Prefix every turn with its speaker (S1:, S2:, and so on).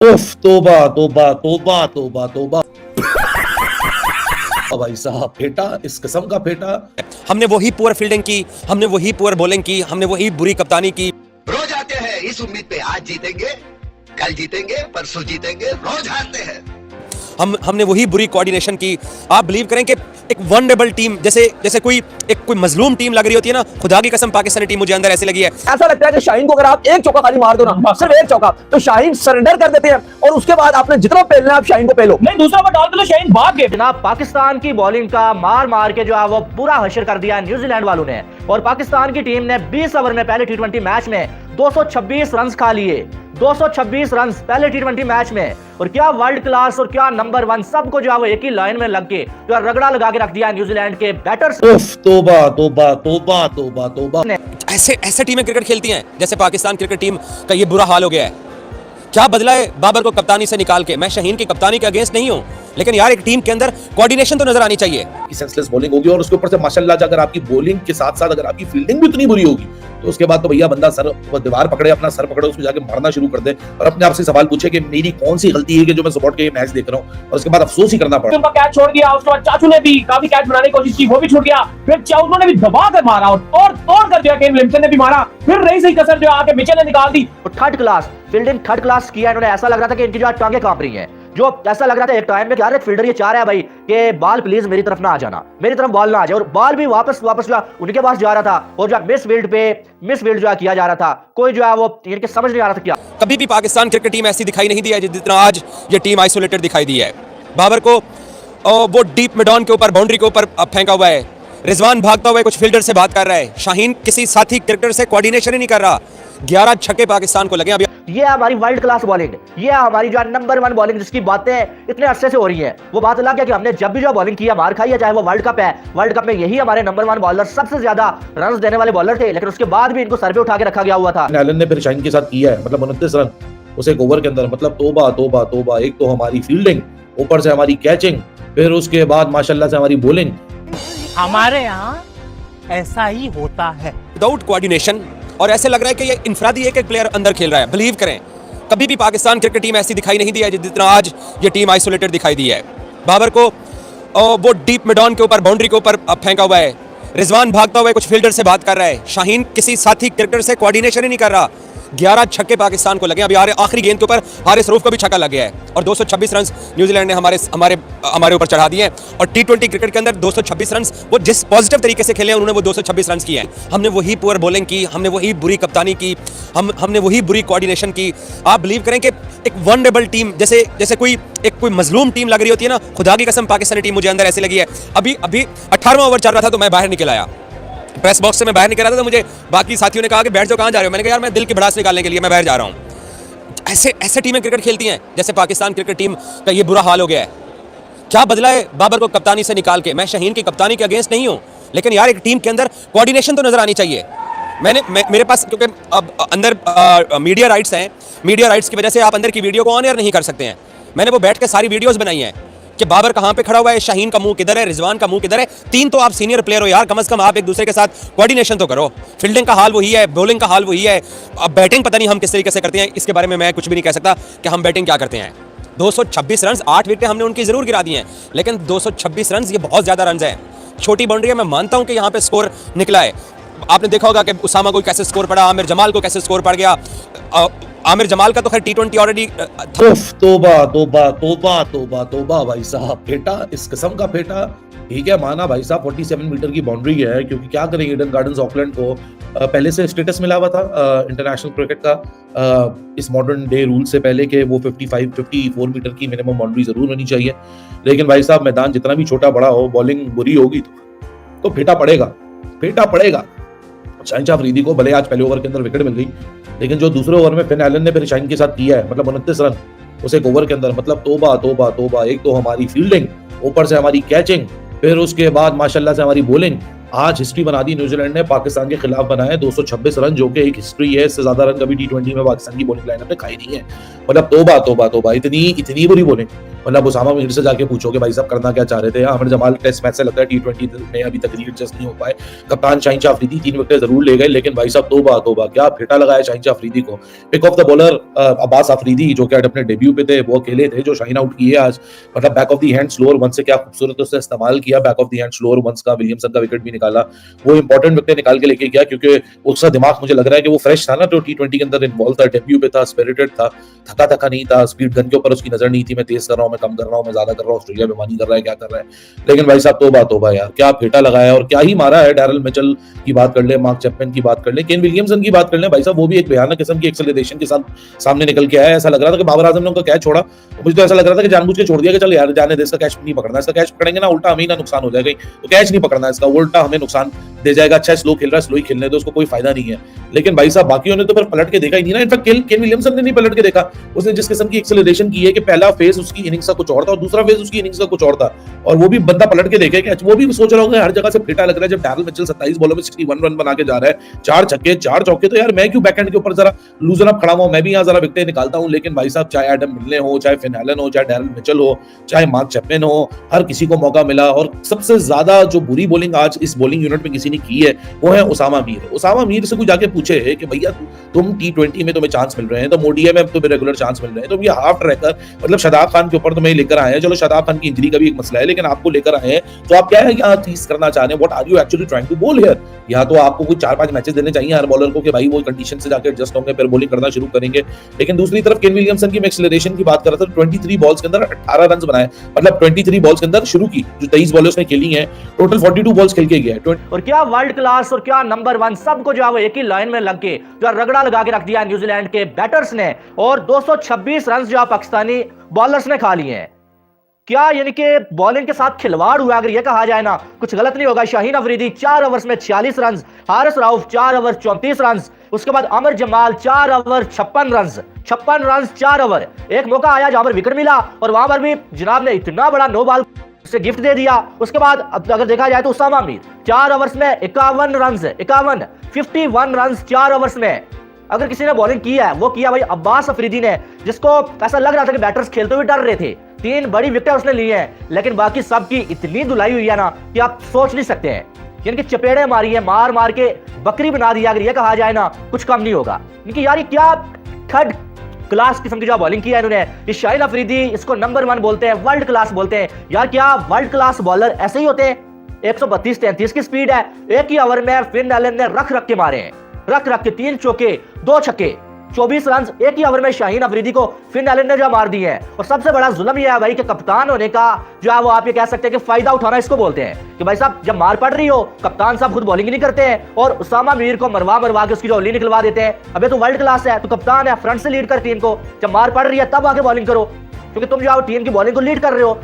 S1: उफ तोबा तोबा तोबा तोबा तोबा। भाई साहब फेटा इस किस्म का फेटा।
S2: हमने वही पुअर फील्डिंग की, हमने वही पुअर बॉलिंग की, हमने वही बुरी कप्तानी की।
S3: रोज आते हैं इस उम्मीद पे आज जीतेंगे, कल जीतेंगे, परसों जीतेंगे, रोज हारते हैं।
S2: हमने वही बुरी कोऑर्डिनेशन की। आप बिलीव करें कि एक वनरेबल टीम जैसे कोई मजलूम टीम लग रही होती है ना, खुदा की कसम पाकिस्तानी टीम मुझे अंदर ऐसी लगी है।
S4: ऐसा लगता है कि शाहीन को अगर आप एक चौका खाली मार दो ना, सिर्फ एक चौका, तो शाहीन सरेंडर कर देते हैं और उसके बाद आपने जितना पेलना है आप शाहीन को पेलो।
S5: नहीं, दूसरा ओवर डाल दो, शाहीन भाग गए।
S6: जनाब पाकिस्तान की बॉलिंग का मार मार के जो है वो पूरा हशर कर दिया न्यूजीलैंड वालों ने, और पाकिस्तान की टीम ने 20 ओवर में पहले टी20 मैच में 226 रन खा लिए। 226 रन पहले टी20 मैच में, और क्या वर्ल्ड क्लास और क्या नंबर 1, सबको जो है वो एक ही लाइन में लग के जो रगड़ा लगा के रख दिया न्यूजीलैंड के बैटर्स।
S1: उफ तोबा तोबा तोबा तोबा तोबा।
S2: ऐसे टीमें क्रिकेट खेलती हैं जैसे पाकिस्तान क्रिकेट टीम का ये बुरा हाल हो गया है। क्या बदला है बाबर को कप्तानी से निकाल के? मैं शाहीन की कप्तानी के अगेंस्ट नहीं हूं, लेकिन यार एक टीम के अंदर कोऑर्डिनेशन तो नजर आनी चाहिए।
S1: सेंसलेस बॉलिंग होगी और उसके ऊपर से माशाल्लाह अगर आपकी बॉलिंग के साथ साथ अगर आपकी फील्डिंग भी उतनी बुरी होगी तो उसके बाद तो भैया बंदा दीवार पकड़े, अपना सर पकड़े, उसको जाके मारना शुरू कर दे और अपने आप से सवाल पूछे कि मेरी कौन सी गलती है कि जो मैं सपोर्ट के मैच देख रहा हूं, और उसके बाद अफसोस ही करना पड़ा।
S5: उनका कैच छोड़ दिया, उसके बाद चाचू ने भी काफी कैच बनाने की कोशिश की, वो भी छूट गया। फिर चाउनो ने भी दबा कर मारा और तोड़ कर जो है केन विलियमसन ने भी मारा। फिर रही सही कसर जो आके मिचेल ने निकाल दी।
S6: Third class fielding, third class किया इन्होंने। ऐसा लग रहा था कि इनकी जो टांगे कांप रही हैं, जो ऐसा लग रहा था एक टाइम में कि यार एक फील्डर ये चाह रहा है भाई कि बॉल प्लीज मेरी तरफ ना आ जाना, मेरी तरफ बॉल ना आ जाए, और बॉल भी वापस जो उनके पास जा रहा था, और जो मिस फील्ड जो किया जा रहा था, कोई जो है वो इनके समझ नहीं आ रहा था क्या।
S2: कभी भी पाकिस्तान क्रिकेट टीम ऐसी दिखाई नहीं दी है जितना आज ये टीम आइसोलेटेड दिखाई दी है। बाबर को वो डीप मिडॉन के ऊपर, बाउंड्री के ऊपर फेंका हुआ है। रिजवान भागता हुआ कुछ फील्डर से बात कर रहा है। शाहीन किसी साथी क्रिकेटर से कोऑर्डिनेशन ही नहीं कर रहा। 11 छक्के पाकिस्तान को लगे। अभी
S6: ये हमारी वर्ल्ड क्लास बॉलिंग, ये हमारी जो नंबर 1 बॉलिंग जिसकी बातें इतने अरसे से हो रही है, वो बात अलग है कि हमने जब भी जो बॉलिंग किया मार खाई है, चाहे वो वर्ल्ड कप है। वर्ल्ड कप में यही हमारे नंबर 1 बॉलर, सबसे ज्यादा रन देने वाले बॉलर थे, लेकिन उसके बाद भी इनको सर पे उठा के रखा गया हुआ था।
S1: एलन ने फिर शाहीन के साथ किया है, मतलब 29 रन उसे एक ओवर के अंदर, मतलब तोबा तोबा तोबा। एक तो हमारी फील्डिंग, ऊपर से हमारी कैचिंग, फिर उसके बाद माशाल्लाह से हमारी बॉलिंग।
S7: हमारे यहाँ ऐसा ही होता है
S2: विदाउट कोऑर्डिनेशन, और ऐसे लग रहा है कि ये इनफरादी एक प्लेयर अंदर खेल रहा है। बिलीव करें कभी भी पाकिस्तान क्रिकेट टीम ऐसी दिखाई नहीं दी है जितना आज ये टीम आइसोलेटेड दिखाई दी है। बाबर को वो डीप मिडॉन के ऊपर, बाउंड्री के ऊपर फेंका हुआ है। रिजवान भागता हुआ कुछ फील्डर से बात कर रहा है। शाहीन किसी साथी क्रिकेटर से कोऑर्डिनेशन ही नहीं कर रहा। 11 छक्के पाकिस्तान को लगे। अभी आखिरी गेंद के ऊपर हारिस रऊफ को भी छक्का लग गया है, और 226 रन न्यूजीलैंड ने हमारे ऊपर चढ़ा दिए हैं। और टी20 क्रिकेट के अंदर 226 रन, वो जिस पॉजिटिव तरीके से खेले उन्होंने वो 226 रन किए हैं। हमने वही पुअर बॉलिंग की, हमने वही बुरी कप्तानी की, हमने वही बुरी कोऑर्डिनेशन की। आप बिलीव करें कि एक वनरेबल टीम जैसे कोई मजलूम टीम लग रही होती है ना, खुदा की कसम पाकिस्तानी टीम मुझे अंदर ऐसी लगी है। अभी 18वां ओवर चल रहा था तो मैं बाहर निकल आया, प्रेस बॉक्स से मैं बाहर निकल रहा था, तो मुझे बाकी साथियों ने कहा कि बैठ जाओ, कहाँ जा रहे हो? मैंने कहा यार मैं दिल की भड़ास निकालने के लिए मैं बाहर जा रहा हूँ। ऐसे टीमें क्रिकेट खेलती हैं जैसे पाकिस्तान क्रिकेट टीम का ये बुरा हाल हो गया है। क्या बदला है बाबर को कप्तानी से निकाल के? मैं शाहीन की कप्तानी के अगेंस्ट नहीं हूं, लेकिन यार एक टीम के अंदर कोऑर्डिनेशन तो नजर आनी चाहिए। मेरे पास क्योंकि अब अंदर मीडिया राइट्स हैं, मीडिया राइट्स की वजह से आप अंदर की वीडियो को ऑन एयर नहीं कर सकते हैं। मैंने वो बैठ के सारी वीडियोस बनाई हैं कि बाबर कहाँ पे खड़ा हुआ है, शाहीन का मुंह किधर है, रिजवान का मुंह किधर है। 3 तो आप सीनियर प्लेयर हो यार, कम से कम आप एक दूसरे के साथ कोऑर्डिनेशन तो करो। फील्डिंग का हाल वही है, बॉलिंग का हाल वही है। अब बैटिंग पता नहीं हम किस तरीके से करते हैं, इसके बारे में मैं कुछ भी नहीं कह सकता कि हम बैटिंग क्या करते हैं। 226 रन, 8 विकेटें हमने उनकी जरूर गिरा दी हैं, लेकिन 226 रन ये बहुत ज्यादा रन है। छोटी बाउंड्री है, मैं मानता हूं कि यहाँ पे स्कोर निकला है। आपने देखा होगा कि उसामा को कैसे स्कोर पड़ा, आमिर जमाल को कैसे स्कोर पड़ गया। आमिर जमाल का तो खैर टी20 ऑलरेडी।
S1: उफ तोबा तोबा तोबा तोबा तोबा। भाई साहब फेटा इस किस्म का फेटा। ठीक है माना भाई साहब 47 मीटर की बाउंड्री है, क्योंकि क्या करेंगे, ईडन गार्डन्स ऑकलैंड को पहले से स्टेटस मिला हुआ था इंटरनेशनल क्रिकेट का इस मॉडर्न डे रूल से पहले कि वो 54 मीटर की मिनिमम बाउंड्री जरूर होनी चाहिए। लेकिन भाई साहब मैदान जितना भी छोटा बड़ा हो, बॉलिंग बुरी होगी तो फेटा पड़ेगा, फेटा पड़ेगा। शाहीन अफरीदी को भले आज पहले ओवर के अंदर विकेट मिल गई, लेकिन जो दूसरे ओवर में फिन एलन ने फिर शाहीन के साथ किया है, मतलब 29 रन उसे एक ओवर के अंदर, मतलब तोबा तोबा तोबा। एक तो हमारी फील्डिंग, ऊपर से हमारी कैचिंग, फिर उसके बाद माशाल्लाह से हमारी बॉलिंग। आज हिस्ट्री बना दी न्यूजीलैंड ने, पाकिस्तान के खिलाफ बनाए 226 रन, जो कि एक हिस्ट्री है। इससे ज्यादा रन कभी टी20 में पाकिस्तान की बॉलिंग लाइनअप ने खाई नहीं है। मतलब तोबा तोबा तोबा, इतनी बुरी बॉलिंग। मतलब उसामा मीर से जाके पूछो कि भाई साहब करना क्या चाह रहे थे। आमिर जमाल टेस्ट मैच से लगता है T20 में अभी तक रीएडजस्ट नहीं हो पाए। कप्तान शाहीन शाह अफरीदी 3 विकेट जरूर ले गए, लेकिन भाई साहब तौबा तौबा क्या फेटा लगाया शाहीन शाह अफरीदी को। Pick of the bowler Abbas Afridi जो कि अपने डेब्यू पे थे, वो अकेले थे जो शाहीन आउट किए आज। मतलब back of the hand slower one से क्या खूबसूरत उसने इस्तेमाल किया, back of the hand slower ones का विलियमसन का विकेट भी निकाला। वो इंपॉर्टेंट विकेट निकाल के लेके गया क्योंकि उसका दिमाग मुझे लग रहा है कि वो फ्रेश था ना, जो T20 के अंदर इन्वॉल्व था, डेब्यू पे था, स्पिरिटेड था, थका थका नहीं था। स्पीड गन के ऊपर उसकी नजर नहीं थी, मैं तेज कर रहा हूँ, मैं कम कर रहा हूँ, मैं ज्यादा कर रहा हूँ, ऑस्ट्रेलिया बेमानी कर रहा है, क्या कर रहा है। लेकिन भाई साहब तौबा तौबा यार, क्या फेटा लगाया और क्या ही मारा है। डैरल मिचेल की बात कर ले, मार्क चैपमैन की बात कर ले, केन विलियमसन की बात कर ले, भाई साहब वो भी एक भयानक किस्म की एक्सेलरेशन के साथ सामने निकल के आया। ऐसा लग रहा था कि बाबर आजम ने उनका कैच छोड़ा, मुझे तो ऐसा लग रहा था कि जानबूझ के छोड़ दिया कि चल यार जाने दे, इसका कैच नहीं पकड़ना, इसका कैच पकड़ेंगे ना उल्टा हमें ना नुकसान हो जाएगा, तो कैच नहीं पकड़ना इसका, उल्टा हमें नुकसान दे जाएगा। अच्छा स्लो खेल रहा है, स्लो ही खेलने दो, उसको कोई फायदा नहीं है। लेकिन भाई साहब बाकियों ने तो फिर पलट के देखा ही नहीं ना। इनफैक्ट केन विलियमसन ने नहीं पलट के देखा। उसने जिस किस्म की एक्सेलरेशन की है कि पहला फेज उसकी इनिंग्स का कुछ और था और दूसरा फेज उसकी इनिंग्स का कुछ और था, और वो भी बंदा पलट के देखे कि वो भी सोच रहा होगा हर जगह से फेटा लग रहा है। जब डैरल मिचेल 27 बॉलों में 61 रन बना के जा रहा है, 4 छक्के 4 चौके, तो यार मैं क्यों बैकएंड के ऊपर जरा लूजन अप खड़ा हूं, मैं भी यहाँ जरा विकेट निकालता हूं। लेकिन भाई साहब चाहे एडम मिलने हो, चाहे फिन हेलन हो, चाहे डैरल मिचेल हो, चाहे मार्क चैपमैन हो, हर किसी को मौका मिला। और सबसे ज्यादा जो बुरी बॉलिंग आज इस बॉलिंग यूनिट में किसी ने की है वो है उसामा मीर। उसामा मीर से कोई जाके पूछे कि भैया तुम T20 में तुम्हें चांस मिल रहे हैं, तो ओडीआई में तुम्हें रेगुलर चांस मिल रहे हैं, तो ये हाफ ट्रैकर मतलब शादाब खान के ऊपर तुम्हें लेकर आए हैं। चलो शादाब खान की इंजरी का भी एक मसला है, लेकिन आपको लेकर आए हैं तो आप क्या है यहाँ चीज करना चाह रहे हैं, what are you actually trying to बोल हियर। या तो आपको कुछ 4-5 मैचेस देने चाहिए हर बॉलर को कि भाई वो कंडीशन से जाकर एडजस्ट होंगे, फिर बॉलिंग करना शुरू करेंगे। लेकिन दूसरी तरफ केन विलियमसन की मैं एक्सेलरेशन की बात कर रहा था, 23 बॉल्स के अंदर 18 रन बनाए, मतलब 23 बॉल्स के अंदर शुरू की जो 23 बॉलर्स ने खेली हैं, टोटल 42 बॉल्स खेल के गया है।
S6: और क्या वर्ल्ड क्लास और क्या नंबर 1 सबको जो है वो एक ही लाइन में लग के जो रगड़ा लगा के रख दिया न्यूजीलैंड के बैटर्स ने, और 226 रन जो पाकिस्तानी बॉलर्स ने खा लिए हैं। क्या यानी कि बॉलिंग के साथ खिलवाड़ हुआ, अगर ये कहा जाए ना, कुछ गलत नहीं होगा। शाहीन अफरीदी 4 ओवर्स में 46 run, Haris Rauf 4 over 34 run, उसके बाद Aamir Jamal 4 over 56 run 4 over. एक मौका आया जहां पर विकेट मिला और वहां पर भी जनाब ने इतना बड़ा नो बॉल से गिफ्ट दे दिया। उसके बाद अब अगर देखा जाए तो उसामा मीर 4 ओवर्स में 51 रन 51 रन 4 ओवर्स में। अगर किसी ने बॉलिंग की है वो किया भाई अब्बास अफरीदी ने, जिसको ऐसा लग रहा था कि बैटर्स खेलते हुए डर रहे थे। 3 बड़ी विकेट उसने ली हैं, लेकिन बाकी सबकी इतनी धुलाई हुई है ना कि आप सोच नहीं सकते हैं। यानी कि चपेड़े मारी है, मार मार के बकरी बना दिया, अगर ये कहा जाए ना, कुछ कम नहीं होगा। क्योंकि यार ये क्या थर्ड क्लास किस्म की जो बॉलिंग की है इन्होंने। ये शाहीन अफरीदी, इसको नंबर 1 बोलते हैं, वर्ल्ड क्लास बोलते हैं। यार क्या वर्ल्ड क्लास बॉलर ऐसे ही होते हैं? 132-33 की स्पीड है। एक ही ओवर में फिन एलन ने रख के मारे हैं, रख के 3 चौके 2 छक्के, 24 रन एक ही ओवर में शाहीन अफरीदी को फिन एलन ने जो मार दी है। और सबसे बड़ा जुल्म यह है भाई कि कप्तान होने का जो है वो आप ये कह सकते हैं कि फायदा उठाना इसको बोलते हैं कि भाई साहब जब मार पड़ रही हो, कप्तान साहब खुद बॉलिंग नहीं करते हैं और उसामा मीर को मरवा के उसकी जो ओली निकलवा देते हैं। अबे तो वर्ल्ड क्लास है, तो कप्तान है, फ्रंट से लीड कर टीम को, जब मार पड़ रही है तब आके बॉलिंग करो, क्योंकि तुम जो टीम की बॉलिंग को लीड कर रहे हो।